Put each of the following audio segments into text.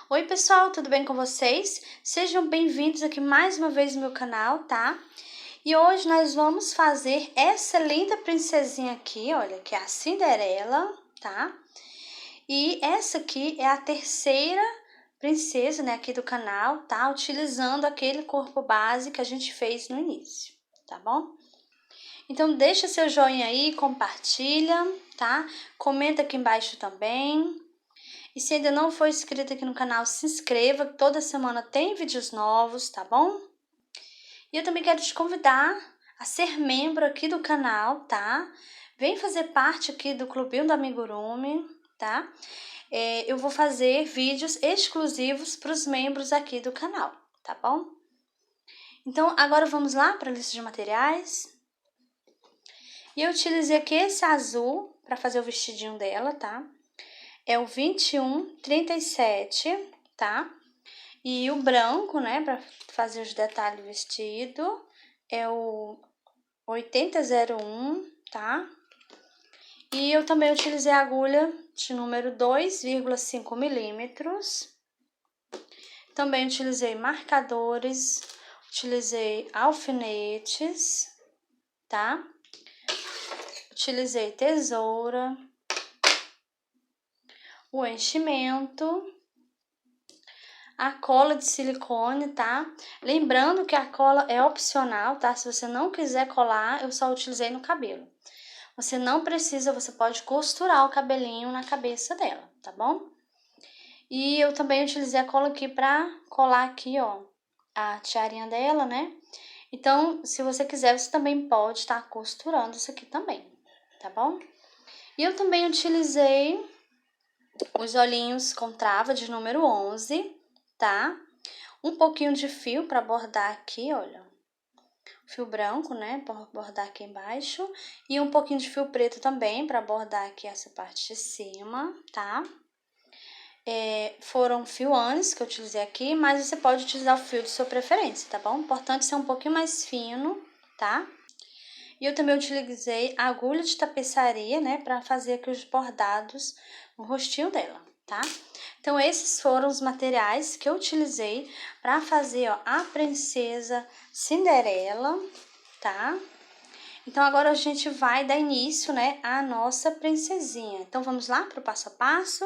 Oi pessoal, tudo bem com vocês? Sejam bem-vindos aqui mais uma vez no meu canal, tá? E hoje nós vamos fazer essa linda princesinha aqui, olha, que é a Cinderela, tá? E essa aqui é a terceira princesa, né, aqui do canal, tá? Utilizando aquele corpo base que a gente fez no início, tá bom? Então deixa seu joinha aí, compartilha, tá? Comenta aqui embaixo também. E se ainda não for inscrito aqui no canal, se inscreva, toda semana tem vídeos novos, tá bom? E eu também quero te convidar a ser membro aqui do canal, tá? Vem fazer parte aqui do Clubinho do Amigurumi, tá? Eu vou fazer vídeos exclusivos para os membros aqui do canal, tá bom? Então, agora vamos lá para a lista de materiais. E eu utilizei aqui esse azul para fazer o vestidinho dela, tá? É o 2137, tá? E o branco, né, para fazer os detalhes do vestido, é o 8001, tá? E eu também utilizei a agulha de número 2,5 milímetros. Também utilizei marcadores, utilizei alfinetes, tá? Utilizei tesoura, o enchimento, a cola de silicone, tá? Lembrando que a cola é opcional, tá? Se você não quiser colar, eu só utilizei no cabelo. Você não precisa, você pode costurar o cabelinho na cabeça dela, tá bom? E eu também utilizei a cola aqui pra colar aqui, ó, a tiarinha dela, né? Então, se você quiser, você também pode estar costurando isso aqui também, tá bom? E eu também utilizei os olhinhos com trava de número 11, tá? Um pouquinho de fio para bordar aqui, olha. Fio branco, né, para bordar aqui embaixo. E um pouquinho de fio preto também para bordar aqui essa parte de cima, tá? Foram fio-anes que eu utilizei aqui, mas você pode utilizar o fio de sua preferência, tá bom? Importante ser um pouquinho mais fino, tá? E eu também utilizei a agulha de tapeçaria, né, para fazer aqui os bordados no rostinho dela, tá? Então, esses foram os materiais que eu utilizei para fazer, ó, a princesa Cinderela, tá? Então, agora a gente vai dar início, né, à nossa princesinha. Então, vamos lá para o passo a passo?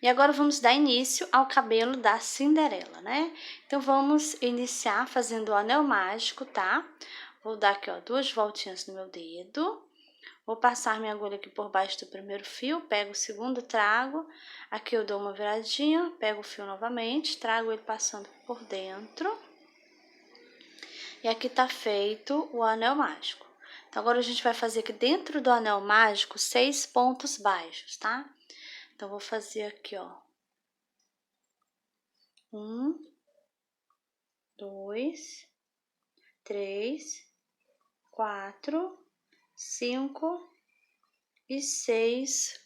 E agora vamos dar início ao cabelo da Cinderela, né? Então, vamos iniciar fazendo o anel mágico, tá? Vou dar aqui, ó, 2 voltinhas no meu dedo. Vou passar minha agulha aqui por baixo do primeiro fio, pego o segundo, trago. Aqui eu dou uma viradinha, pego o fio novamente, trago ele passando por dentro. E aqui tá feito o anel mágico. Então, agora a gente vai fazer aqui dentro do anel mágico 6 pontos baixos, tá? Então, vou fazer aqui, ó. 1, 2, 3, 4, 5 e 6.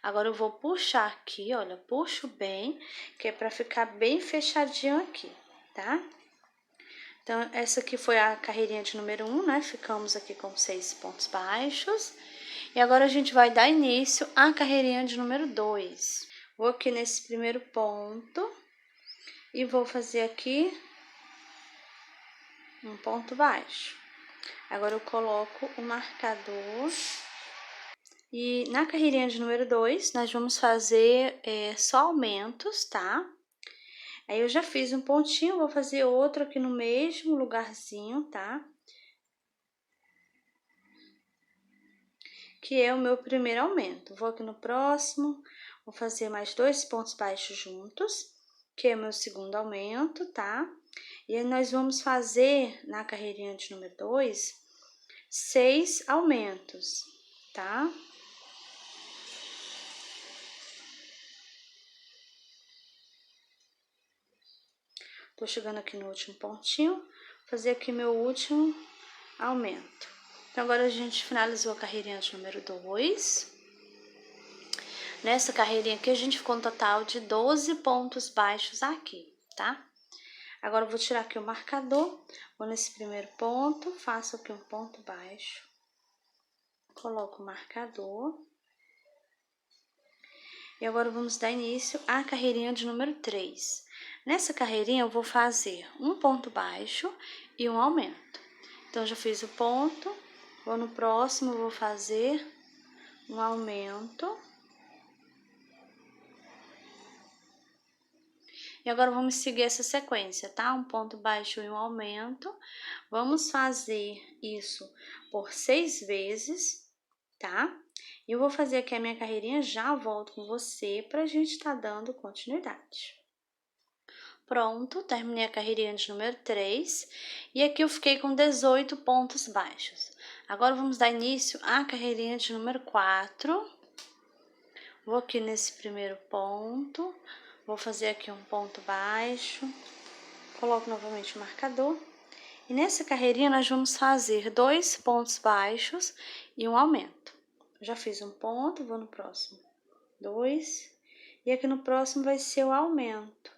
Agora eu vou puxar aqui, olha, puxo bem, que é pra ficar bem fechadinho aqui, tá? Então, essa aqui foi a carreirinha de número 1, né? Ficamos aqui com 6 pontos baixos. E agora a gente vai dar início à carreirinha de número 2. Vou aqui nesse primeiro ponto e vou fazer aqui um ponto baixo. Agora eu coloco o marcador. E na carreirinha de número 2, nós vamos fazer só aumentos, tá? Aí eu já fiz um pontinho, vou fazer outro aqui no mesmo lugarzinho, tá? Que é o meu primeiro aumento. Vou aqui no próximo, vou fazer mais 2 pontos baixos juntos, que é o meu segundo aumento, tá? E aí nós vamos fazer, na carreirinha de número 2, 6 aumentos, tá? Tô chegando aqui no último pontinho, fazer aqui meu último aumento. Então, agora a gente finalizou a carreirinha de número 2. Nessa carreirinha aqui, a gente ficou um total de 12 pontos baixos aqui, tá? Agora, eu vou tirar aqui o marcador, vou nesse primeiro ponto, faço aqui um ponto baixo, coloco o marcador. E agora vamos dar início à carreirinha de número 3. Nessa carreirinha eu vou fazer um ponto baixo e um aumento. Então, já fiz o ponto, vou no próximo, vou fazer um aumento. E agora vamos seguir essa sequência, tá? Um ponto baixo e um aumento. Vamos fazer isso por 6 vezes, tá? E eu vou fazer aqui a minha carreirinha, já volto com você pra gente tá dando continuidade. Pronto, terminei a carreirinha de número 3 e aqui eu fiquei com 18 pontos baixos. Agora vamos dar início à carreirinha de número 4. Vou aqui nesse primeiro ponto, vou fazer aqui um ponto baixo, coloco novamente o marcador. E nessa carreirinha nós vamos fazer 2 pontos baixos e um aumento. Já fiz um ponto, vou no próximo, 2, e aqui no próximo vai ser o aumento.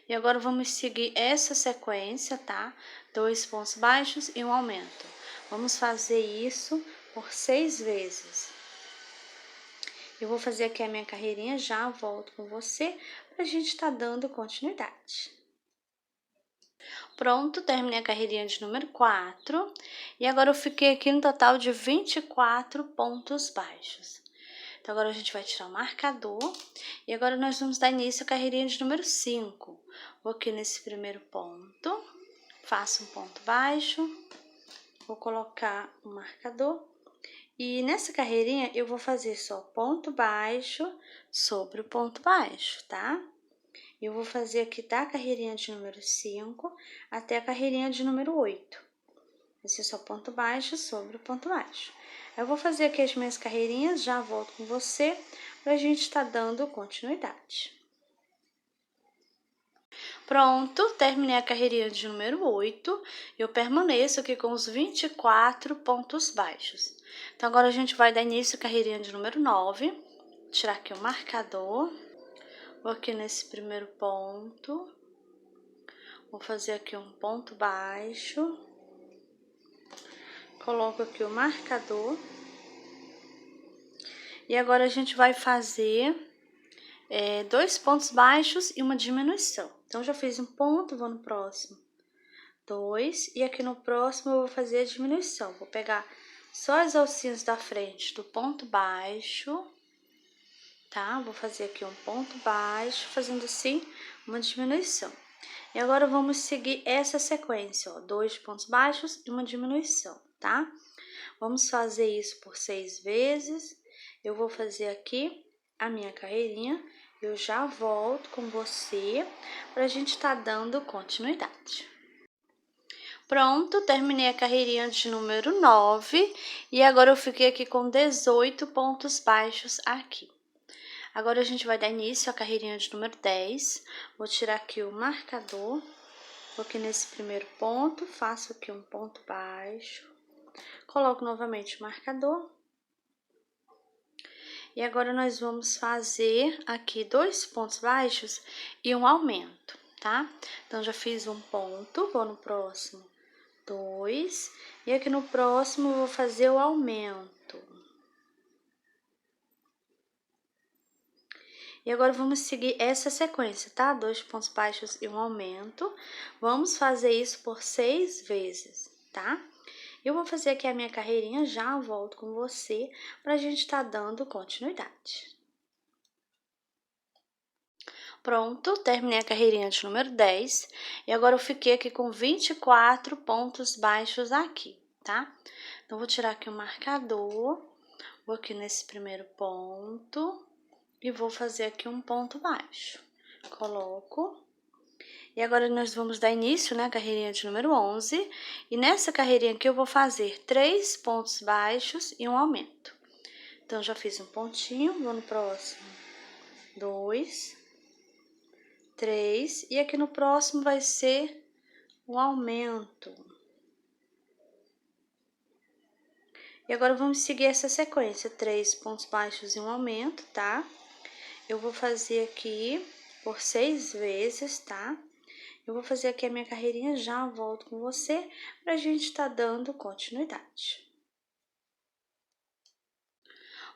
E agora vamos seguir essa sequência, tá? 2 pontos baixos e um aumento. Vamos fazer isso por 6 vezes. Eu vou fazer aqui a minha carreirinha, já volto com você pra gente tá dando continuidade. Pronto, terminei a carreirinha de número 4 e agora eu fiquei aqui no total de 24 pontos baixos. Então, agora a gente vai tirar o marcador e agora nós vamos dar início à carreirinha de número 5. Vou aqui nesse primeiro ponto, faço um ponto baixo, vou colocar o marcador e nessa carreirinha eu vou fazer só ponto baixo sobre o ponto baixo, tá? Eu vou fazer aqui da carreirinha de número 5 até a carreirinha de número 8. Esse é só ponto baixo sobre o ponto baixo. Eu vou fazer aqui as minhas carreirinhas, já volto com você, pra gente tá dando continuidade. Pronto, terminei a carreirinha de número 8, eu permaneço aqui com os 24 pontos baixos. Então, agora a gente vai dar início à carreirinha de número 9, tirar aqui o marcador, vou aqui nesse primeiro ponto, vou fazer aqui um ponto baixo, coloco aqui o marcador. E agora a gente vai fazer 2 pontos baixos e uma diminuição. Então, já fiz um ponto, vou no próximo, 2, e aqui no próximo eu vou fazer a diminuição. Vou pegar só as alcinhas da frente do ponto baixo, tá? Vou fazer aqui um ponto baixo, fazendo assim uma diminuição. E agora vamos seguir essa sequência, ó, 2 pontos baixos e uma diminuição, tá? Vamos fazer isso por 6 vezes. Eu vou fazer aqui a minha carreirinha, eu já volto com você pra gente tá dando continuidade. Pronto, terminei a carreirinha de número 9 e agora eu fiquei aqui com 18 pontos baixos aqui. Agora a gente vai dar início à carreirinha de número 10. Vou tirar aqui o marcador, vou aqui nesse primeiro ponto, faço aqui um ponto baixo, coloco novamente o marcador. E agora nós vamos fazer aqui 2 pontos baixos e um aumento, tá? Então, já fiz um ponto, vou no próximo, 2, e aqui no próximo eu vou fazer o aumento. E agora vamos seguir essa sequência, tá? 2 pontos baixos e um aumento. Vamos fazer isso por 6 vezes, tá? Eu vou fazer aqui a minha carreirinha, já volto com você pra gente tá dando continuidade. Pronto, terminei a carreirinha de número 10 e agora eu fiquei aqui com 24 pontos baixos aqui, tá? Então, vou tirar aqui o marcador, vou aqui nesse primeiro ponto e vou fazer aqui um ponto baixo. Coloco. E agora nós vamos dar início, né, carreirinha de número 11. E nessa carreirinha aqui eu vou fazer 3 pontos baixos e um aumento. Então, já fiz um pontinho, vou no próximo, 2, 3, e aqui no próximo vai ser um aumento. E agora vamos seguir essa sequência, 3 pontos baixos e um aumento, tá? Eu vou fazer aqui por 6 vezes, tá? Eu vou fazer aqui a minha carreirinha, já volto com você pra gente tá dando continuidade.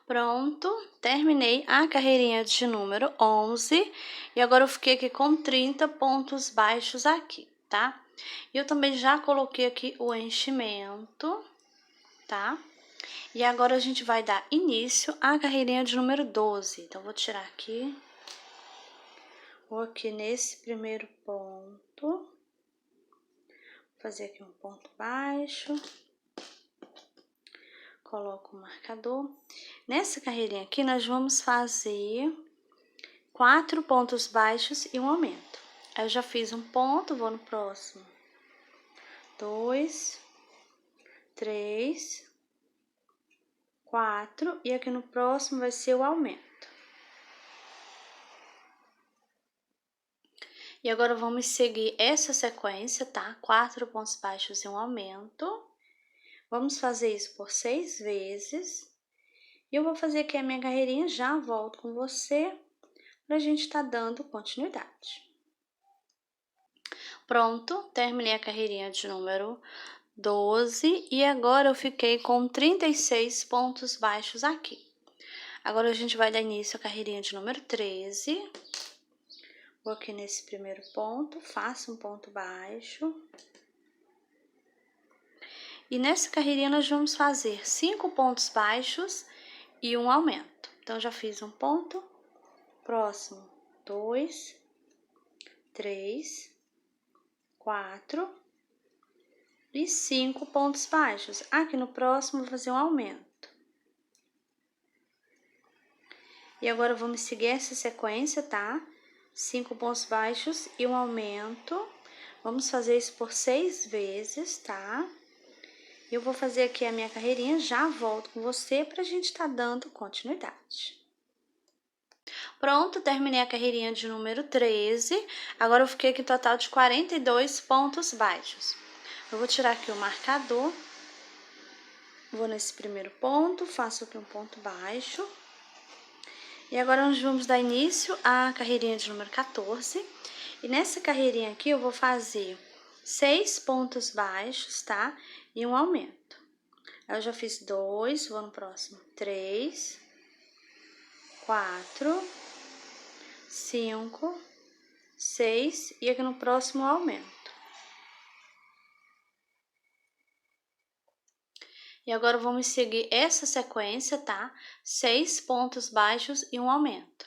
Pronto, terminei a carreirinha de número 11 e agora eu fiquei aqui com 30 pontos baixos aqui, tá? E eu também já coloquei aqui o enchimento, tá? E agora a gente vai dar início à carreirinha de número 12. Então, vou tirar aqui, vou aqui nesse primeiro ponto, fazer aqui um ponto baixo. Coloco o marcador. Nessa carreirinha aqui, nós vamos fazer 4 pontos baixos e um aumento. Aí, eu já fiz um ponto, vou no próximo. 2, 3, 4, e aqui no próximo vai ser o aumento. E agora, vamos seguir essa sequência, tá? 4 pontos baixos e um aumento. Vamos fazer isso por 6 vezes. E eu vou fazer aqui a minha carreirinha, já volto com você, pra gente tá dando continuidade. Pronto, terminei a carreirinha de número 12 e agora eu fiquei com 36 pontos baixos aqui. Agora a gente vai dar início à carreirinha de número 13. Vou aqui nesse primeiro ponto, faço um ponto baixo. E nessa carreirinha nós vamos fazer 5 pontos baixos e um aumento. Então, já fiz um ponto, próximo, 2, 3, 4 e 5 pontos baixos. Aqui no próximo, vou fazer um aumento. E agora, vamos seguir essa sequência, tá? 5 pontos baixos e um aumento. Vamos fazer isso por 6 vezes, tá? Eu vou fazer aqui a minha carreirinha, já volto com você pra gente tá dando continuidade. Pronto, terminei a carreirinha de número 13. Agora eu fiquei aqui total de 42 pontos baixos. Eu vou tirar aqui o marcador. Vou nesse primeiro ponto, faço aqui um ponto baixo. E agora nós vamos dar início à carreirinha de número 14. E nessa carreirinha aqui eu vou fazer 6 pontos baixos, tá? E um aumento. Aí eu já fiz 2, vou no próximo. 3, 4, 5, 6 e aqui no próximo aumento. E agora vamos seguir essa sequência, tá? 6 pontos baixos e um aumento.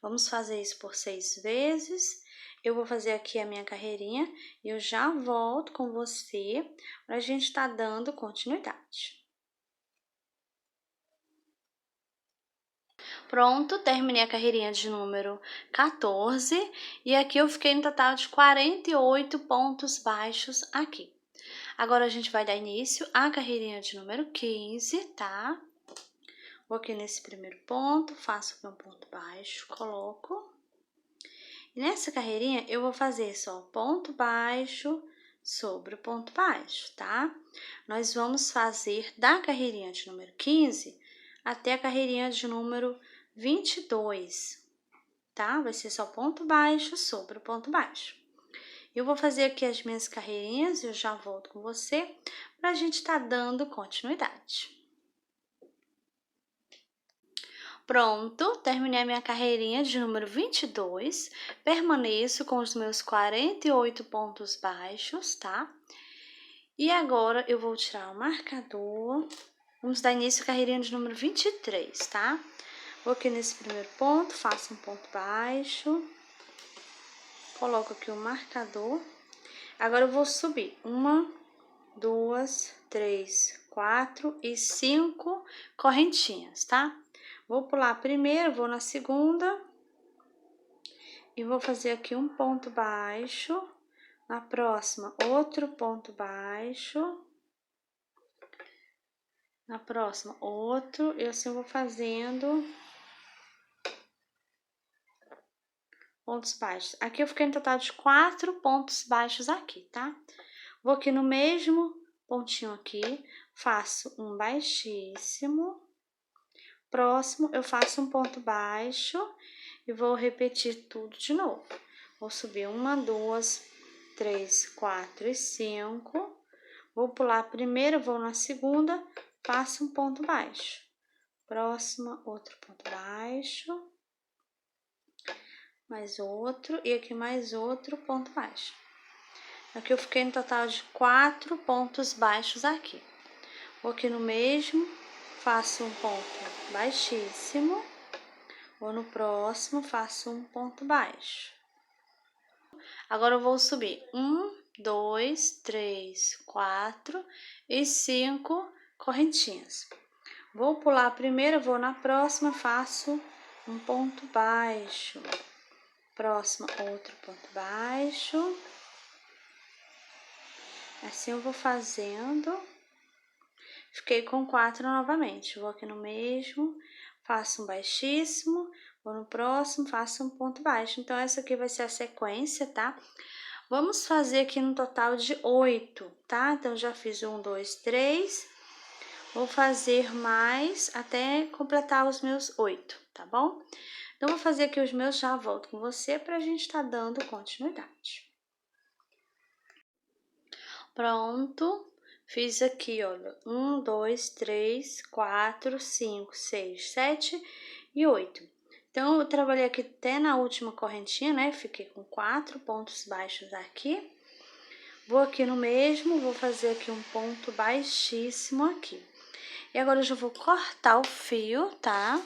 Vamos fazer isso por 6 vezes. Eu vou fazer aqui a minha carreirinha e eu já volto com você para a gente tá dando continuidade. Pronto, terminei a carreirinha de número 14 e aqui eu fiquei no total de 48 pontos baixos aqui. Agora a gente vai dar início à carreirinha de número 15, tá? Vou aqui nesse primeiro ponto, faço aqui um ponto baixo, coloco. E nessa carreirinha eu vou fazer só ponto baixo sobre o ponto baixo, tá? Nós vamos fazer da carreirinha de número 15 até a carreirinha de número 22, tá? Vai ser só ponto baixo sobre o ponto baixo. Eu vou fazer aqui as minhas carreirinhas e eu já volto com você pra gente tá dando continuidade. Pronto, terminei a minha carreirinha de número 22, permaneço com os meus 48 pontos baixos, tá? E agora eu vou tirar o marcador, vamos dar início à carreirinha de número 23, tá? Vou aqui nesse primeiro ponto, faço um ponto baixo, coloco aqui o marcador. Agora eu vou subir 1, 2, 3, 4 e 5 correntinhas, tá? Vou pular a primeira, vou na segunda e vou fazer aqui um ponto baixo. Na próxima, outro ponto baixo. Na próxima, outro. E assim eu vou fazendo pontos baixos. Aqui eu fiquei no total de 4 pontos baixos aqui, tá? Vou aqui no mesmo pontinho aqui, faço um baixíssimo. Próximo, eu faço um ponto baixo e vou repetir tudo de novo. Vou subir 1, 2, 3, 4 e 5. Vou pular a primeira, vou na segunda, faço um ponto baixo. próxima, outro ponto baixo, mais outro, e aqui mais outro ponto baixo. Aqui eu fiquei no total de 4 pontos baixos aqui. Vou aqui no mesmo, faço um ponto baixíssimo, vou no próximo, faço um ponto baixo. Agora eu vou subir 1, 2, 3, 4 e 5 correntinhas. Vou pular a primeira, vou na próxima, faço um ponto baixo. Próxima, outro ponto baixo. Assim eu vou fazendo. Fiquei com 4 novamente. Vou aqui no mesmo, faço um baixíssimo, vou no próximo, faço um ponto baixo. Então, essa aqui vai ser a sequência, tá? Vamos fazer aqui no total de 8, tá? Então, já fiz 1, 2, 3. Vou fazer mais até completar os meus 8, tá bom? Então, vou fazer aqui os meus, já volto com você pra gente tá dando continuidade. Pronto. Fiz aqui, olha, 1, 2, 3, 4, 5, 6, 7 e 8. Então, eu trabalhei aqui até na última correntinha, né? Fiquei com 4 pontos baixos aqui. Vou aqui no mesmo, vou fazer aqui um ponto baixíssimo aqui. E agora eu já vou cortar o fio, tá?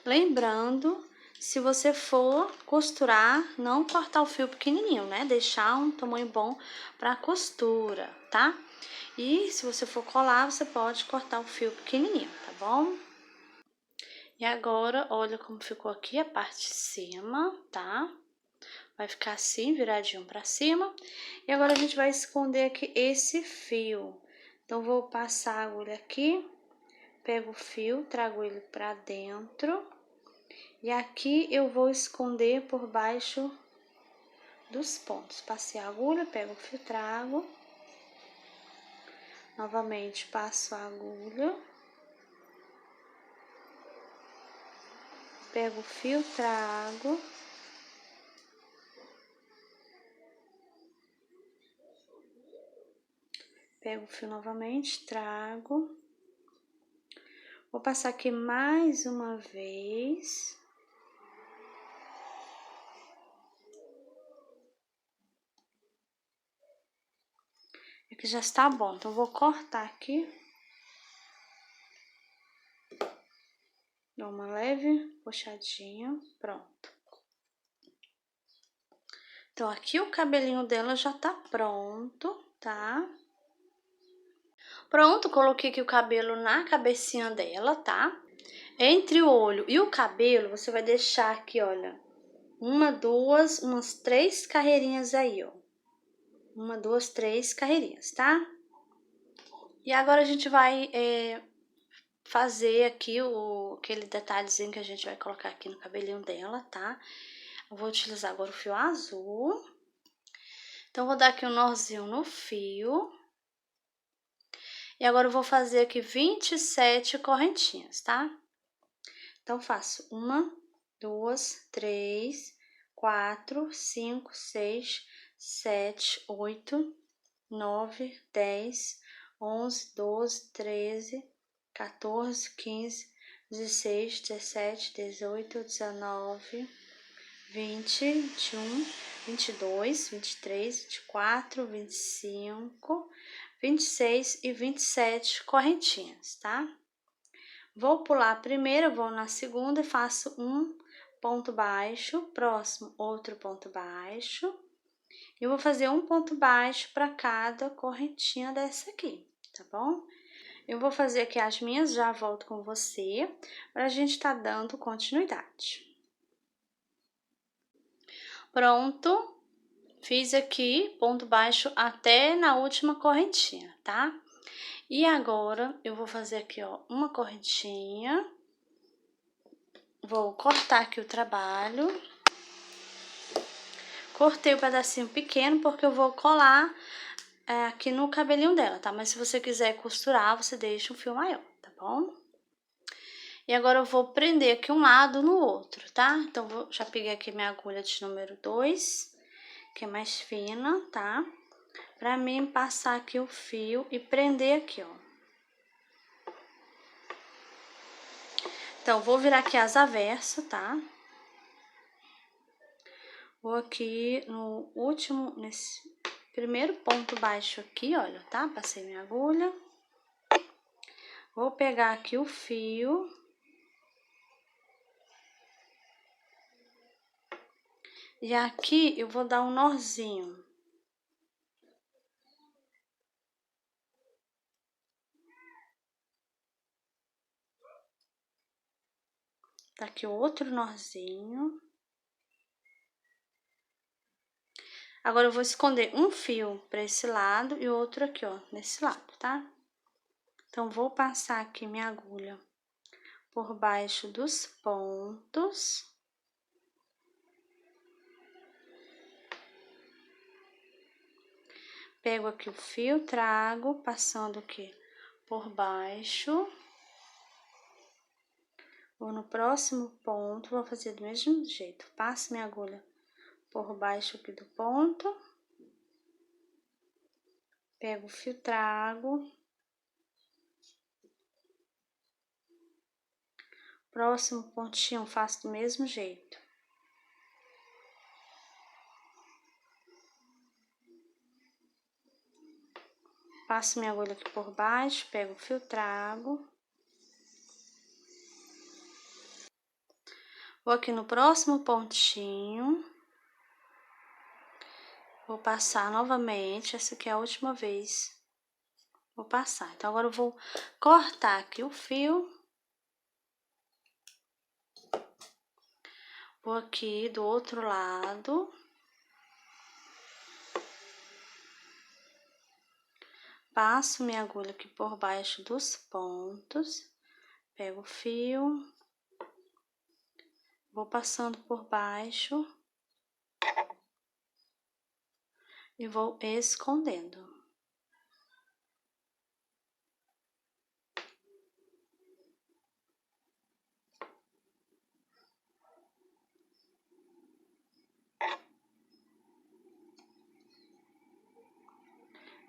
Lembrando, se você for costurar, não cortar o fio pequenininho, né? Deixar um tamanho bom para costura, tá? E se você for colar, você pode cortar o fio pequenininho, tá bom? E agora, olha como ficou aqui a parte de cima, tá? Vai ficar assim, viradinho para cima. E agora a gente vai esconder aqui esse fio. Então, vou passar a agulha aqui, pego o fio, trago ele para dentro. E aqui eu vou esconder por baixo dos pontos. Passei a agulha, pego o fio, trago. Novamente passo a agulha. Pego o fio, trago. Pego o fio novamente, trago. Vou passar aqui mais uma vez. Aqui já está bom, então vou cortar aqui. Dou uma leve puxadinha, pronto. Então, aqui o cabelinho dela já tá pronto, tá? Pronto, coloquei aqui o cabelo na cabecinha dela, tá? Entre o olho e o cabelo, você vai deixar aqui, olha, umas 3 carreirinhas aí, ó. 1, 2, 3 carreirinhas, tá? E agora a gente vai fazer aqui aquele detalhezinho que a gente vai colocar aqui no cabelinho dela, tá? Eu vou utilizar agora o fio azul. Então, vou dar aqui um nozinho no fio. E agora eu vou fazer aqui 27 correntinhas, tá? Então, faço 1, 2, 3, 4, 5, 6, 7, 8, 9, 10, 11, 12, 13, 14, 15, 16, 17, 18, 19, 20, 21, 22, 23, 24, 25, 26 e 27 correntinhas, tá? Vou pular a primeira, vou na segunda e faço um ponto baixo, próximo outro ponto baixo. E vou fazer um ponto baixo para cada correntinha dessa aqui, tá bom? Eu vou fazer aqui as minhas, já volto com você, para a gente tá dando continuidade. Pronto, fiz aqui ponto baixo até na última correntinha, tá? E agora, eu vou fazer aqui, ó, uma correntinha. Vou cortar aqui o trabalho. Cortei o pedacinho pequeno porque eu vou colar aqui no cabelinho dela, tá? Mas se você quiser costurar, você deixa um fio maior, tá bom? E agora eu vou prender aqui um lado no outro, tá? Então, já peguei aqui minha agulha de número 2, que é mais fina, tá? Pra mim passar aqui o fio e prender aqui, ó. Então, vou virar aqui as avessas, tá? Vou aqui no último, nesse primeiro ponto baixo aqui, olha, tá? Passei minha agulha. Vou pegar aqui o fio. E aqui eu vou dar um nozinho. Tá aqui o outro nozinho. Agora, eu vou esconder um fio pra esse lado e outro aqui, ó, nesse lado, tá? Então, vou passar aqui minha agulha por baixo dos pontos. Pego aqui o fio, trago, passando aqui por baixo. Vou no próximo ponto, vou fazer do mesmo jeito. Passo minha agulha por baixo aqui do ponto. Pego o fio, trago. Próximo pontinho, faço do mesmo jeito. Passo minha agulha aqui por baixo, pego o fio, trago. Vou aqui no próximo pontinho. Vou passar novamente, essa aqui é a última vez. Vou passar. Então, agora eu vou cortar aqui o fio. Vou aqui do outro lado. Passo minha agulha aqui por baixo dos pontos. Pego o fio. Vou passando por baixo. E vou escondendo.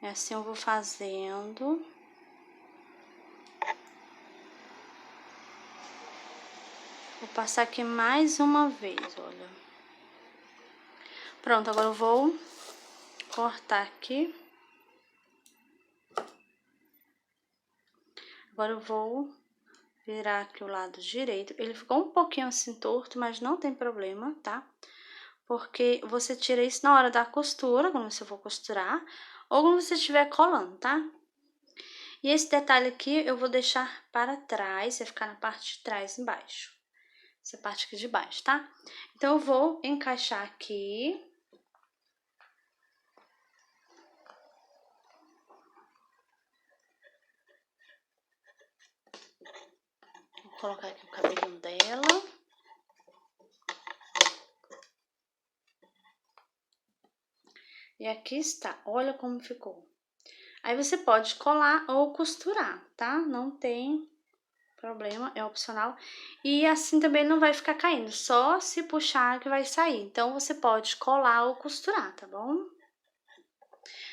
E assim eu vou fazendo. Vou passar aqui mais uma vez, olha. Pronto, agora eu vou cortar aqui. Agora eu vou virar aqui o lado direito. Ele ficou um pouquinho assim torto, mas não tem problema, tá? Porque você tira isso na hora da costura, quando você for costurar, ou quando você estiver colando, tá? E esse detalhe aqui eu vou deixar para trás, vai ficar na parte de trás embaixo. Essa parte aqui de baixo, tá? Então, eu vou encaixar aqui. Vou colocar aqui o cabelinho dela. E aqui está, olha como ficou. Aí você pode colar ou costurar, tá? Não tem problema, é opcional. E assim também não vai ficar caindo, só se puxar que vai sair. Então, você pode colar ou costurar, tá bom?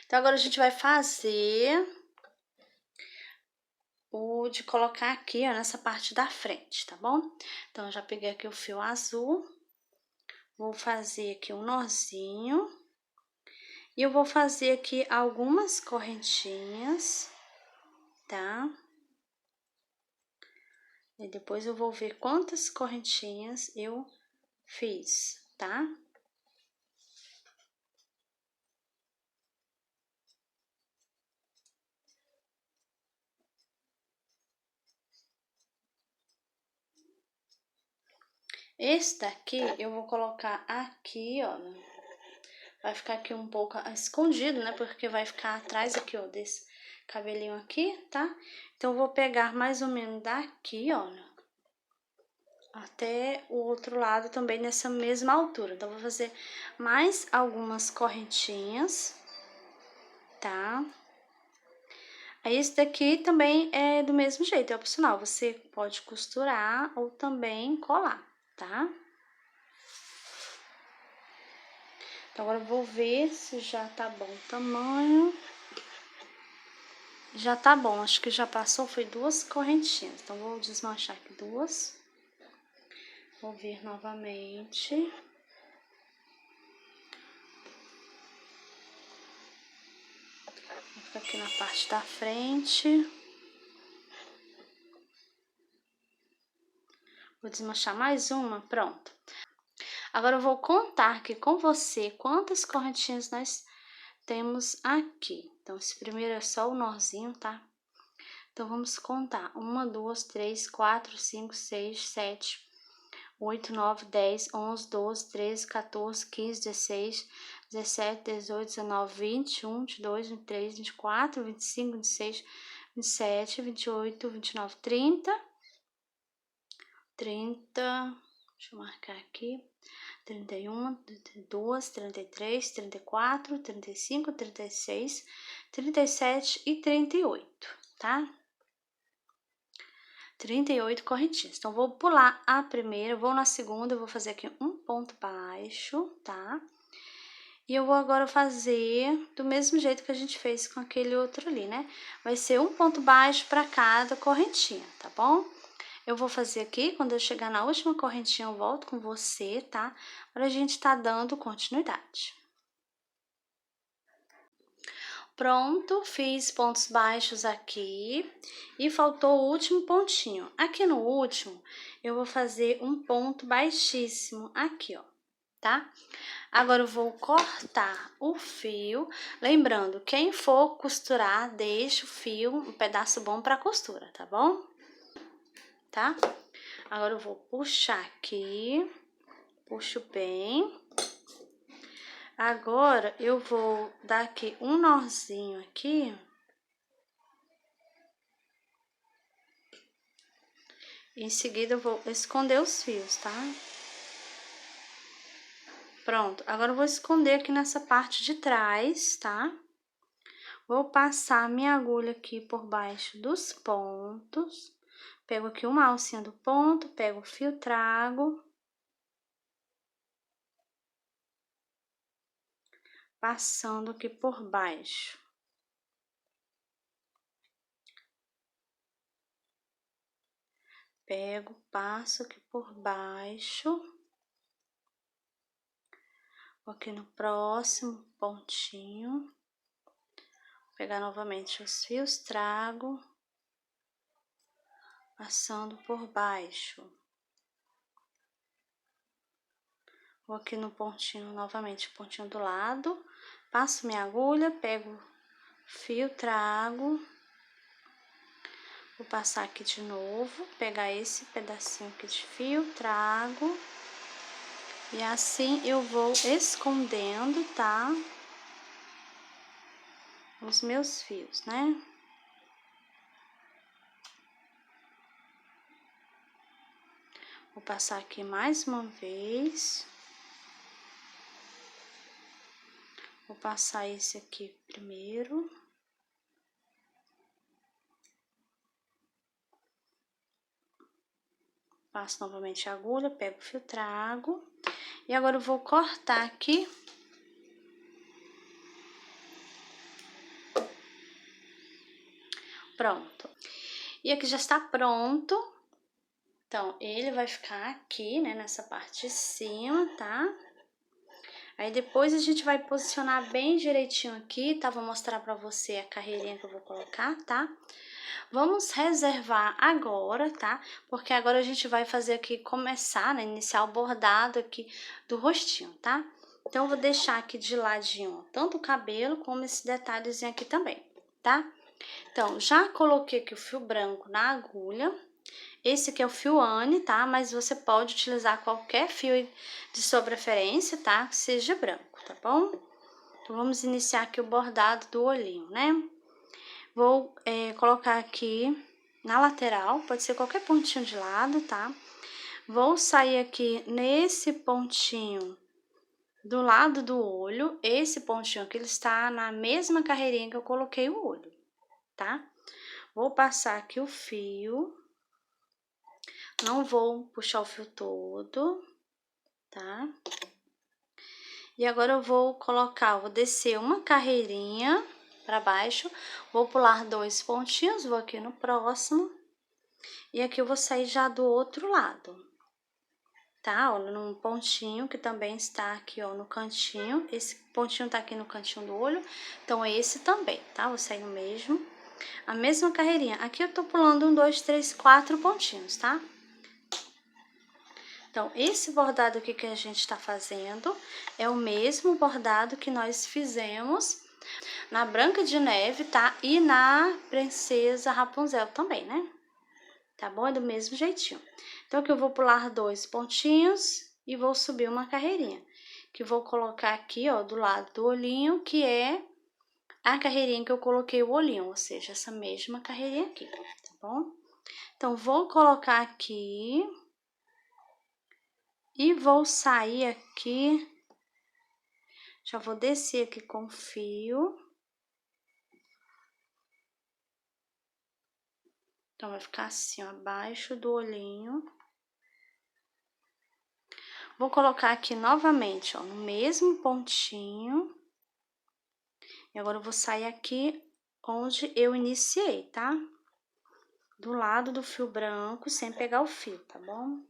Então, agora a gente vai fazer o de colocar aqui, ó, nessa parte da frente, tá bom? Então, eu já peguei aqui o fio azul. Vou fazer aqui um nozinho. E eu vou fazer aqui algumas correntinhas, tá? E depois eu vou ver quantas correntinhas eu fiz, tá? Esse daqui eu vou colocar aqui, ó. Vai ficar aqui um pouco escondido, né? Porque vai ficar atrás aqui, ó, desse cabelinho aqui, tá? Então, eu vou pegar mais ou menos daqui, ó, até o outro lado também nessa mesma altura. Então, vou fazer mais algumas correntinhas, tá? Aí, esse daqui também é do mesmo jeito, é opcional. Você pode costurar ou também colar, tá? Então, agora eu vou ver se já tá bom o tamanho. Já tá bom, acho que já passou, foi duas correntinhas. Então, vou desmanchar aqui duas. Vou vir novamente. Vou ficar aqui na parte da frente. Vou desmanchar mais uma, pronto. Agora eu vou contar aqui com você quantas correntinhas nós temos aqui. Então, esse primeiro é só o nozinho, tá? Então, vamos contar. 1, 2, 3, 4, 5, 6, 7, 8, 9, 10, 11, 12, 13, 14, 15, 16, 17, 18, 19, 20, 21, 22, 23, 24, 25, 26, 27, 28, 29, 30... 30, deixa eu marcar aqui, 31, 32, 33, 34, 35, 36, 37 e 38, tá? 38 correntinhas. Então, vou pular a primeira, vou na segunda, eu vou fazer aqui um ponto baixo, tá? E eu vou agora fazer do mesmo jeito que a gente fez com aquele outro ali, né? Vai ser um ponto baixo para cada correntinha, tá bom? Eu vou fazer aqui, quando eu chegar na última correntinha, eu volto com você, tá? Pra gente tá dando continuidade. Pronto, fiz pontos baixos aqui e faltou o último pontinho. Aqui no último, eu vou fazer um ponto baixíssimo aqui, ó, tá? Agora eu vou cortar o fio, lembrando, quem for costurar, deixa o fio, um pedaço bom pra costura, tá bom? Tá? Agora eu vou puxar aqui, puxo bem. Agora eu vou dar aqui um nozinho aqui. Em seguida eu vou esconder os fios, tá? Pronto, agora eu vou esconder aqui nessa parte de trás, tá? Vou passar a minha agulha aqui por baixo dos pontos. Pego aqui uma alcinha do ponto, pego o fio, trago. Passando aqui por baixo. Pego, passo aqui por baixo. Vou aqui no próximo pontinho. Vou pegar novamente os fios, trago. Passando por baixo. Vou aqui no pontinho, novamente, pontinho do lado. Passo minha agulha, pego fio, trago. Vou passar aqui de novo, pegar esse pedacinho aqui de fio, trago. E assim eu vou escondendo, tá? Os meus fios, né? Vou passar aqui mais uma vez. Vou passar esse aqui primeiro. Passo novamente a agulha, pego o fio, trago. E agora eu vou cortar aqui. Pronto. E aqui já está pronto. Então, ele vai ficar aqui, né, nessa parte de cima, tá? Aí, depois a gente vai posicionar bem direitinho aqui, tá? Vou mostrar pra você a carreirinha que eu vou colocar, tá? Vamos reservar agora, tá? Porque agora a gente vai fazer aqui, começar, né, iniciar o bordado aqui do rostinho, tá? Então, eu vou deixar aqui de ladinho, ó, tanto o cabelo como esse detalhezinho aqui também, tá? Então, já coloquei aqui o fio branco na agulha. Esse aqui é o fio Anne, tá? Mas você pode utilizar qualquer fio de sua preferência, tá? Que seja branco, tá bom? Então, vamos iniciar aqui o bordado do olhinho, né? Vou colocar aqui na lateral, pode ser qualquer pontinho de lado, tá? Vou sair aqui nesse pontinho do lado do olho. Esse pontinho aqui, ele está na mesma carreirinha que eu coloquei o olho, tá? Vou passar aqui o fio. Não vou puxar o fio todo, tá? E agora eu vou colocar, vou descer uma carreirinha para baixo, vou pular 2 pontinhos, vou aqui no próximo. E aqui eu vou sair já do outro lado. tá? Ó, num pontinho que também está aqui, ó, no cantinho. Esse pontinho tá aqui no cantinho do olho, então esse também, tá? Vou sair no mesmo. A mesma carreirinha. Aqui eu tô pulando 1, 2, 3, 4 pontinhos, tá? Então, esse bordado aqui que a gente tá fazendo é o mesmo bordado que nós fizemos na Branca de Neve, tá? E na Princesa Rapunzel também, né? Tá bom? É do mesmo jeitinho. Então, aqui eu vou pular 2 pontinhos e vou subir uma carreirinha. Que vou colocar aqui, ó, do lado do olhinho, que é a carreirinha que eu coloquei o olhinho, ou seja, essa mesma carreirinha aqui, tá bom? Então, vou colocar aqui e vou sair aqui, já vou descer aqui com o fio. Então, vai ficar assim, ó, abaixo do olhinho. Vou colocar aqui novamente, ó, no mesmo pontinho. E agora eu vou sair aqui onde eu iniciei, tá? Do lado do fio branco, sem pegar o fio, tá bom?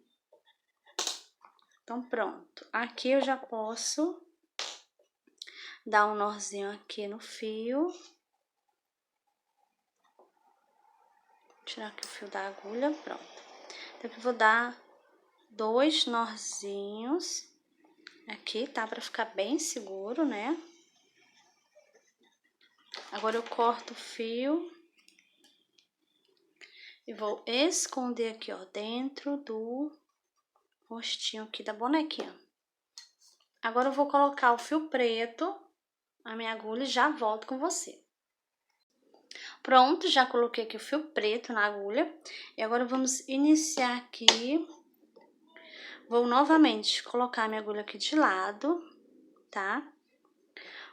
Então, pronto. Aqui eu já posso dar um nozinho aqui no fio. Tirar aqui o fio da agulha, pronto. Então, aqui eu vou dar 2 nozinhos aqui, tá? Pra ficar bem seguro, né? Agora eu corto o fio e vou esconder aqui, ó, dentro do rostinho aqui da bonequinha. Agora eu vou colocar o fio preto, a minha agulha, e já volto com você. Pronto, já coloquei aqui o fio preto na agulha. E agora vamos iniciar aqui. Vou novamente colocar a minha agulha aqui de lado, tá?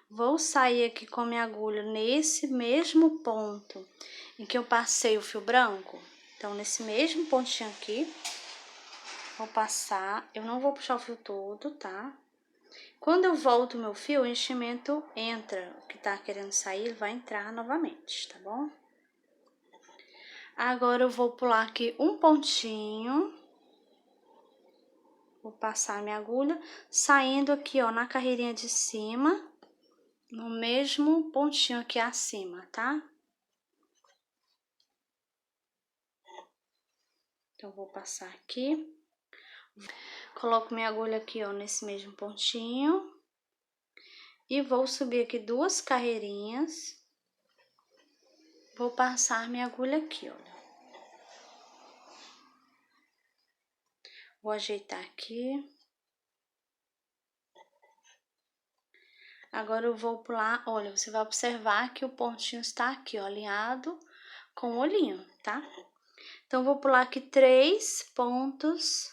Vou sair aqui com a minha agulha nesse mesmo ponto em que eu passei o fio branco. Então, nesse mesmo pontinho aqui, vou passar. Eu não vou puxar o fio todo, tá? Quando eu volto o meu fio, o enchimento entra. O que tá querendo sair, ele vai entrar novamente, tá bom? Agora, eu vou pular aqui um pontinho. Vou passar a minha agulha, saindo aqui, ó, na carreirinha de cima, no mesmo pontinho aqui acima, tá? Então, vou passar aqui. Coloco minha agulha aqui, ó, nesse mesmo pontinho. E vou subir aqui 2 carreirinhas. Vou passar minha agulha aqui, olha. Vou ajeitar aqui. Agora eu vou pular, olha, você vai observar que o pontinho está aqui, ó, alinhado com o olhinho, tá? Então, vou pular aqui 3 pontos.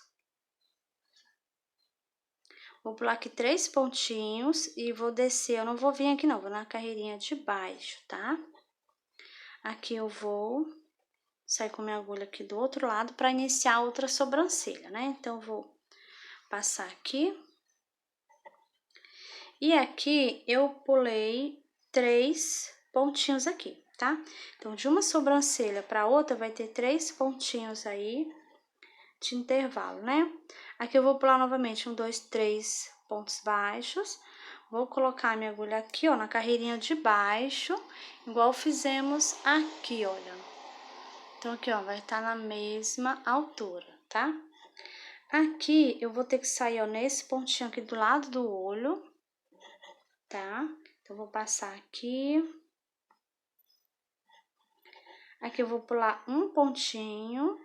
Vou pular aqui 3 pontinhos e vou descer. Eu não vou vir aqui não, vou na carreirinha de baixo, tá? Aqui eu vou sair com minha agulha aqui do outro lado para iniciar outra sobrancelha, né? Então, eu vou passar aqui. E aqui eu pulei 3 pontinhos aqui, tá? Então, de uma sobrancelha para outra vai ter 3 pontinhos aí de intervalo, né? Aqui eu vou pular novamente 1, 2, 3 pontos baixos. Vou colocar minha agulha aqui, ó, na carreirinha de baixo, igual fizemos aqui, olha. Então, aqui, ó, vai estar na mesma altura, tá? Aqui, eu vou ter que sair, ó, nesse pontinho aqui do lado do olho, tá? Então, vou passar aqui. Aqui eu vou pular um pontinho,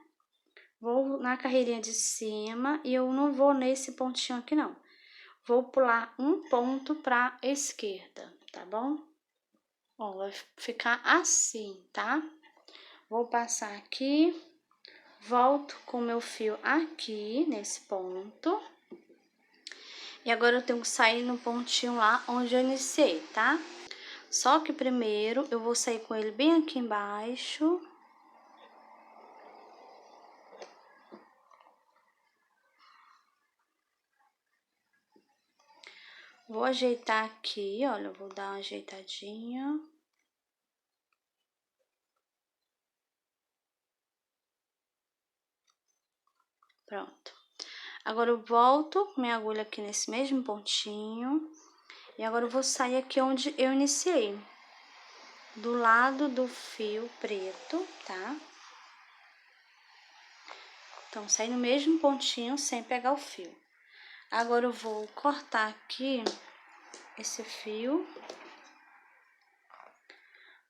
vou na carreirinha de cima e eu não vou nesse pontinho aqui, não. Vou pular um ponto pra esquerda, tá bom? Ó, vai ficar assim, tá? Vou passar aqui, volto com o meu fio aqui, nesse ponto. E agora eu tenho que sair no pontinho lá onde eu iniciei, tá? Só que primeiro eu vou sair com ele bem aqui embaixo. Vou ajeitar aqui, olha, eu vou dar uma ajeitadinha. Pronto. Agora eu volto com minha agulha aqui nesse mesmo pontinho. E agora eu vou sair aqui onde eu iniciei. Do lado do fio preto, tá? Então, sair no mesmo pontinho sem pegar o fio. Agora eu vou cortar aqui esse fio.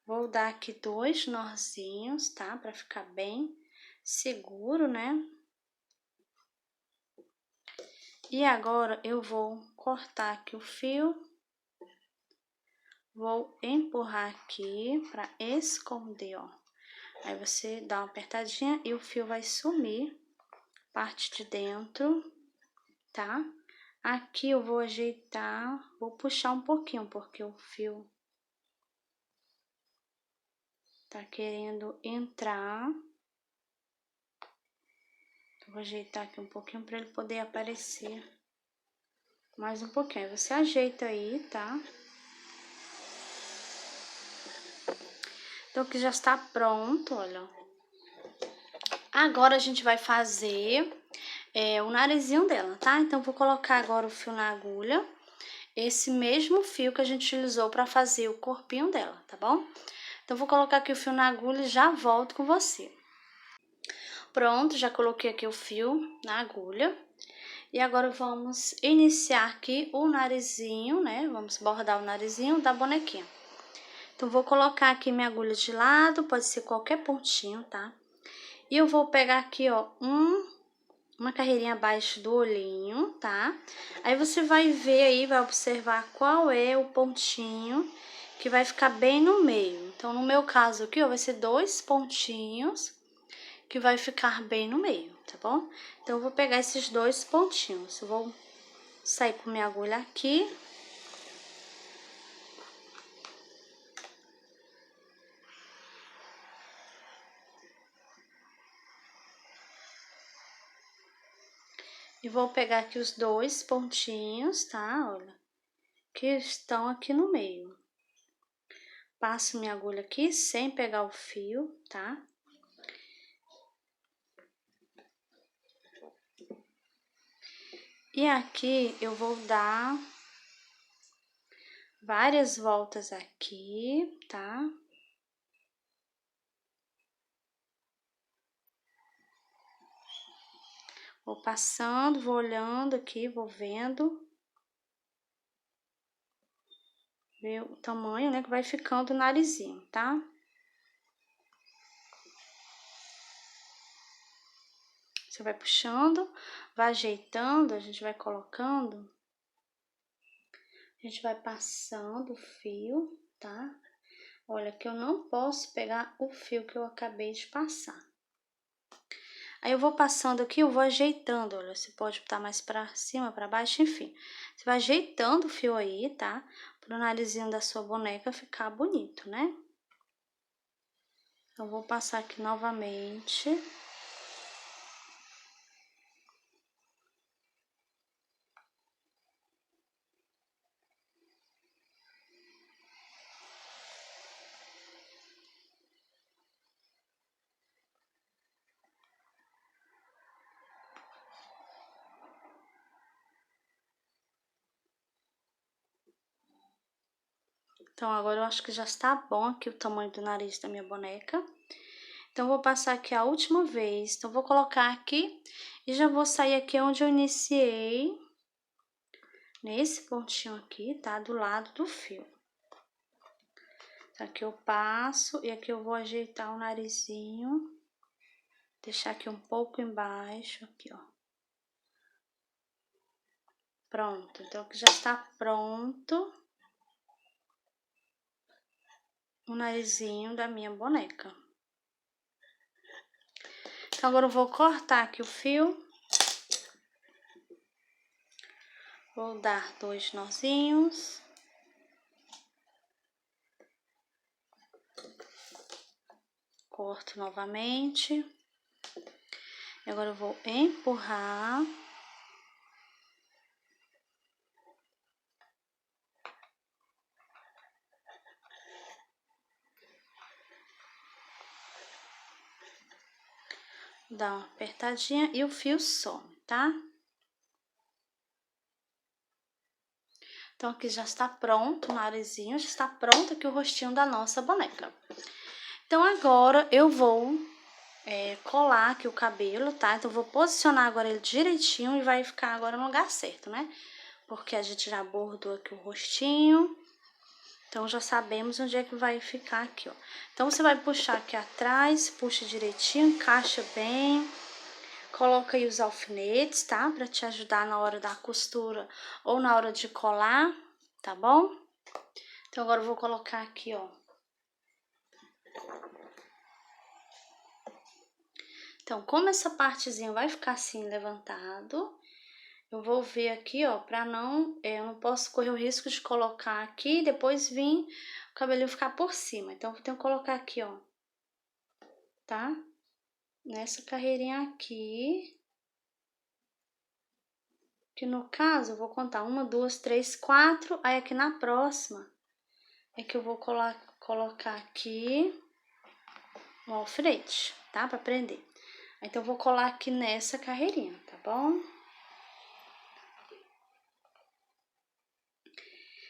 Vou dar aqui 2 nozinhos, tá? Pra ficar bem seguro, né? E agora eu vou cortar aqui o fio. Vou empurrar aqui pra esconder, ó. Aí você dá uma apertadinha e o fio vai sumir, parte de dentro, tá? Aqui eu vou ajeitar, vou puxar um pouquinho, porque o fio tá querendo entrar. Vou ajeitar aqui um pouquinho para ele poder aparecer mais um pouquinho. Aí você ajeita aí, tá? Então, aqui já está pronto, olha. Agora a gente vai fazer o narizinho dela, tá? Então, vou colocar agora o fio na agulha. Esse mesmo fio que a gente utilizou para fazer o corpinho dela, tá bom? Então, vou colocar aqui o fio na agulha e já volto com você. Pronto, já coloquei aqui o fio na agulha. E agora vamos iniciar aqui o narizinho, né? Vamos bordar o narizinho da bonequinha. Então, vou colocar aqui minha agulha de lado, pode ser qualquer pontinho, tá? E eu vou pegar aqui, ó, uma carreirinha abaixo do olhinho, tá? Aí você vai ver aí, vai observar qual é o pontinho que vai ficar bem no meio. Então, no meu caso aqui, ó, vai ser 2 pontinhos que vai ficar bem no meio, tá bom? Então, eu vou pegar esses 2 pontinhos. Eu vou sair com minha agulha aqui. E vou pegar aqui os 2 pontinhos, tá? Olha, que estão aqui no meio. Passo minha agulha aqui sem pegar o fio, tá? E aqui eu vou dar várias voltas aqui, tá? Vou passando, vou olhando aqui, vou vendo. Ver o tamanho, né, que vai ficando o narizinho, tá? Você vai puxando, vai ajeitando, a gente vai colocando. A gente vai passando o fio, tá? Olha, que eu não posso pegar o fio que eu acabei de passar. Aí eu vou passando aqui, eu vou ajeitando, olha, você pode botar mais pra cima, pra baixo, enfim. Você vai ajeitando o fio aí, tá? Pro narizinho da sua boneca ficar bonito, né? Eu vou passar aqui novamente. Então, agora eu acho que já está bom aqui o tamanho do nariz da minha boneca. Então, vou passar aqui a última vez. Então, vou colocar aqui e já vou sair aqui onde eu iniciei. Nesse pontinho aqui, tá? Do lado do fio. Então, aqui eu passo e aqui eu vou ajeitar o narizinho. Deixar aqui um pouco embaixo, aqui, ó. Pronto. Então, aqui já está pronto o narizinho da minha boneca. Então, agora eu vou cortar aqui o fio. Vou dar 2 nozinhos. Corto novamente. E agora eu vou empurrar. Dá uma apertadinha e o fio some, tá? Então, aqui já está pronto o narizinho, já está pronto aqui o rostinho da nossa boneca. Então, agora eu vou colar aqui o cabelo, tá? Então, eu vou posicionar agora ele direitinho e vai ficar agora no lugar certo, né? Porque a gente já bordou aqui o rostinho. Então, já sabemos onde é que vai ficar aqui, ó. Então, você vai puxar aqui atrás, puxa direitinho, encaixa bem. Coloca aí os alfinetes, tá? Pra te ajudar na hora da costura ou na hora de colar, tá bom? Então, agora eu vou colocar aqui, ó. Então, como essa partezinha vai ficar assim, levantado, eu vou ver aqui, ó, pra não... eu não posso correr o risco de colocar aqui e depois vir o cabelinho ficar por cima. Então, eu tenho que colocar aqui, ó, tá? Nessa carreirinha aqui. Que no caso, eu vou contar 1, 2, 3, 4. Aí, aqui na próxima, é que eu vou colocar aqui o alfinete, tá? Pra prender. Então, eu vou colar aqui nessa carreirinha, tá bom?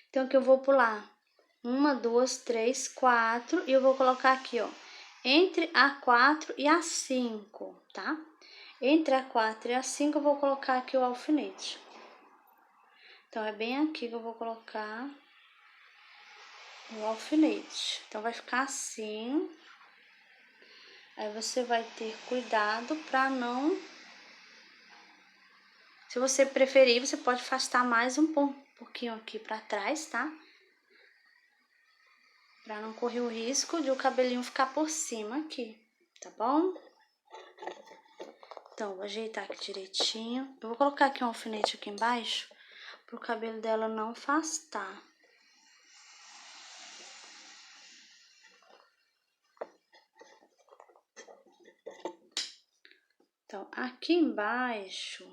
Então, aqui eu vou pular 1, 2, 3, 4. E eu vou colocar aqui, ó, entre a 4 e a 5, tá? Entre a 4 e a 5, eu vou colocar aqui o alfinete. Então, é bem aqui que eu vou colocar o alfinete. Então, vai ficar assim. Aí, você vai ter cuidado pra não... Se você preferir, você pode afastar mais um pouquinho aqui pra trás, tá? Pra não correr o risco de o cabelinho ficar por cima aqui, tá bom? Então, vou ajeitar aqui direitinho. Eu vou colocar aqui um alfinete aqui embaixo, pro cabelo dela não afastar. Então, aqui embaixo...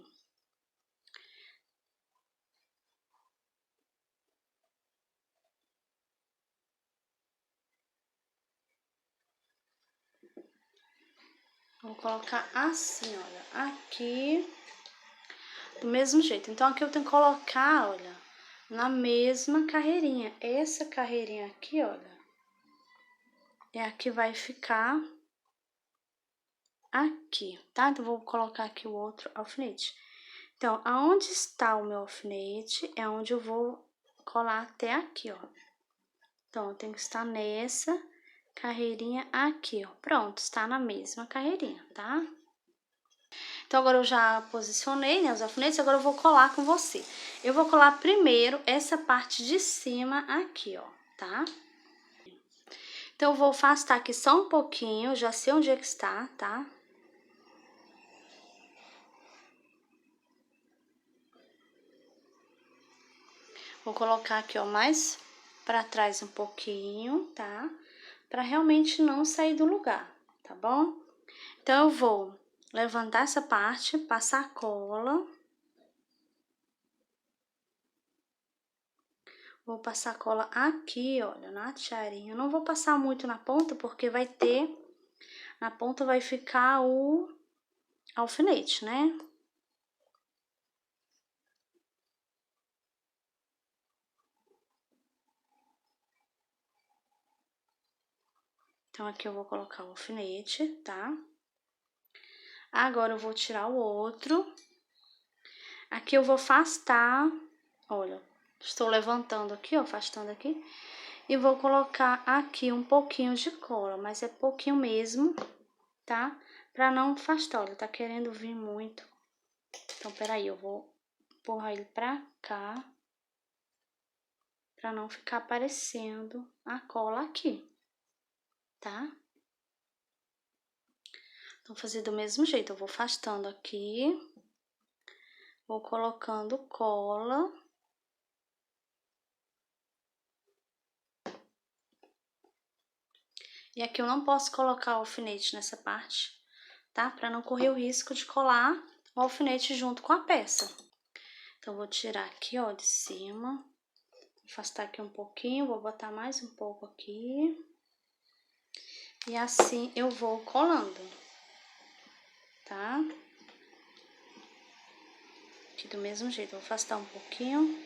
Vou colocar assim, olha, aqui, do mesmo jeito. Então, aqui eu tenho que colocar, olha, na mesma carreirinha. Essa carreirinha aqui, olha, é a que vai ficar aqui, tá? Então, vou colocar aqui o outro alfinete. Então, aonde está o meu alfinete é onde eu vou colar até aqui, ó. Então, eu tenho que estar nessa carreirinha aqui, ó. Pronto, está na mesma carreirinha, tá? Então, agora eu já posicionei, né, os alfinetes, agora eu vou colar com você. Eu vou colar primeiro essa parte de cima aqui, ó, tá? Então, eu vou afastar aqui só um pouquinho, já sei onde é que está, tá? Vou colocar aqui, ó, mais pra trás um pouquinho, tá? Pra realmente não sair do lugar, tá bom? Então, eu vou levantar essa parte, passar cola. Vou passar cola aqui, olha, na tiarinha. Eu não vou passar muito na ponta, porque vai ter... Na ponta vai ficar o alfinete, né? Então, aqui eu vou colocar o alfinete, tá? Agora, eu vou tirar o outro. Aqui eu vou afastar, olha, estou levantando aqui, ó, afastando aqui. E vou colocar aqui um pouquinho de cola, mas é pouquinho mesmo, tá? Pra não afastar, olha, tá querendo vir muito. Então, peraí, eu vou empurrar ele pra cá, pra não ficar aparecendo a cola aqui, tá? Então, fazer do mesmo jeito, eu vou afastando aqui, vou colocando cola. E aqui eu não posso colocar o alfinete nessa parte, tá? Pra não correr o risco de colar o alfinete junto com a peça. Então, vou tirar aqui, ó, de cima, afastar aqui um pouquinho, vou botar mais um pouco aqui. E assim eu vou colando, tá? Aqui do mesmo jeito, vou afastar um pouquinho.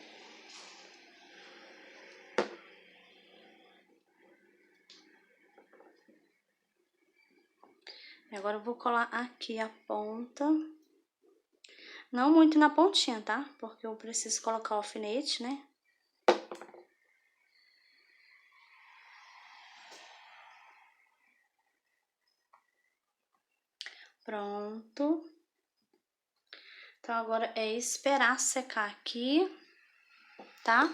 Agora eu vou colar aqui a ponta. Não muito na pontinha, tá? Porque eu preciso colocar o alfinete, né? Pronto. Então, agora é esperar secar aqui, tá?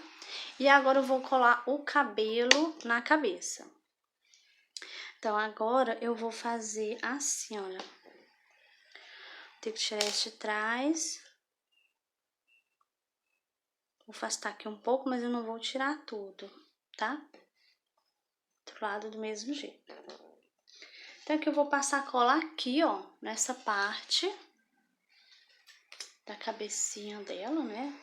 E agora eu vou colar o cabelo na cabeça. Então, agora eu vou fazer assim, olha. Tem que tirar esse de trás. Vou afastar aqui um pouco, mas eu não vou tirar tudo, tá? Outro lado do mesmo jeito. Então, aqui eu vou passar a cola aqui, ó, nessa parte da cabecinha dela, né?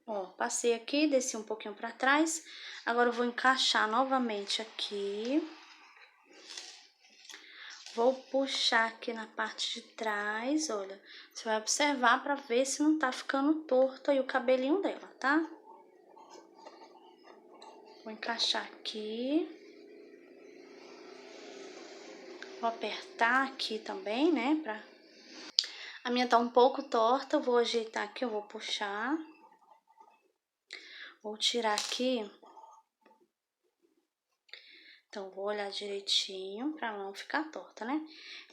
Ó, passei aqui, desci um pouquinho pra trás. Agora eu vou encaixar novamente aqui. Vou puxar aqui na parte de trás, olha. Você vai observar pra ver se não tá ficando torto aí o cabelinho dela, tá? Vou encaixar aqui. Vou apertar aqui também, né? A minha tá um pouco torta, eu vou ajeitar aqui, eu vou puxar. Vou tirar aqui. Então, vou olhar direitinho pra não ficar torta, né?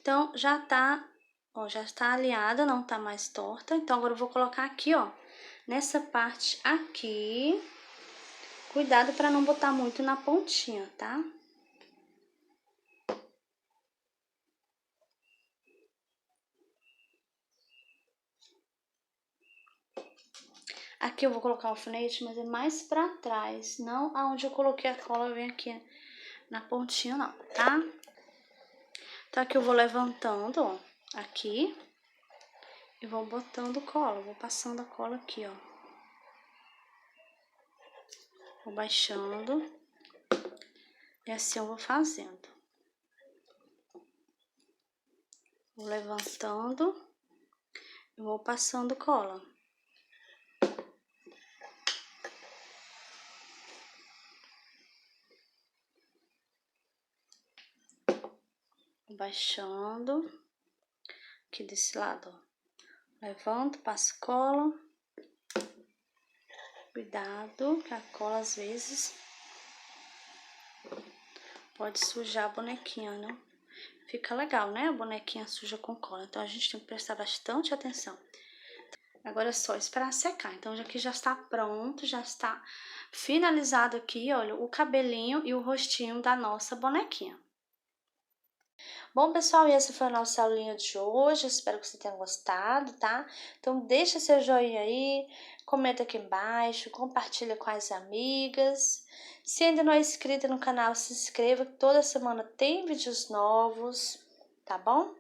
Então, já tá, ó, já está alinhada, não tá mais torta. Então, agora eu vou colocar aqui, ó, nessa parte aqui. Cuidado pra não botar muito na pontinha, tá? Aqui eu vou colocar o alfinete, mas é mais pra trás, não aonde eu coloquei a cola, vem aqui na pontinha, não, tá? Então, aqui eu vou levantando, ó, aqui, e vou botando cola, vou passando a cola aqui, ó. Vou baixando, e assim eu vou fazendo. Vou levantando, e vou passando cola. Baixando aqui desse lado, ó. Levanto, passo cola. Cuidado, que a cola às vezes pode sujar a bonequinha, né? Fica legal, né? A bonequinha suja com cola. Então, a gente tem que prestar bastante atenção. Agora é só esperar secar. Então, aqui já está pronto, já está finalizado aqui, olha, o cabelinho e o rostinho da nossa bonequinha. Bom, pessoal, e essa foi a nossa aulinha de hoje. Espero que você tenha gostado, tá? Então, deixa seu joinha aí, comenta aqui embaixo, compartilha com as amigas. Se ainda não é inscrita no canal, se inscreva, que toda semana tem vídeos novos, tá bom?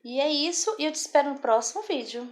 E é isso, e eu te espero no próximo vídeo.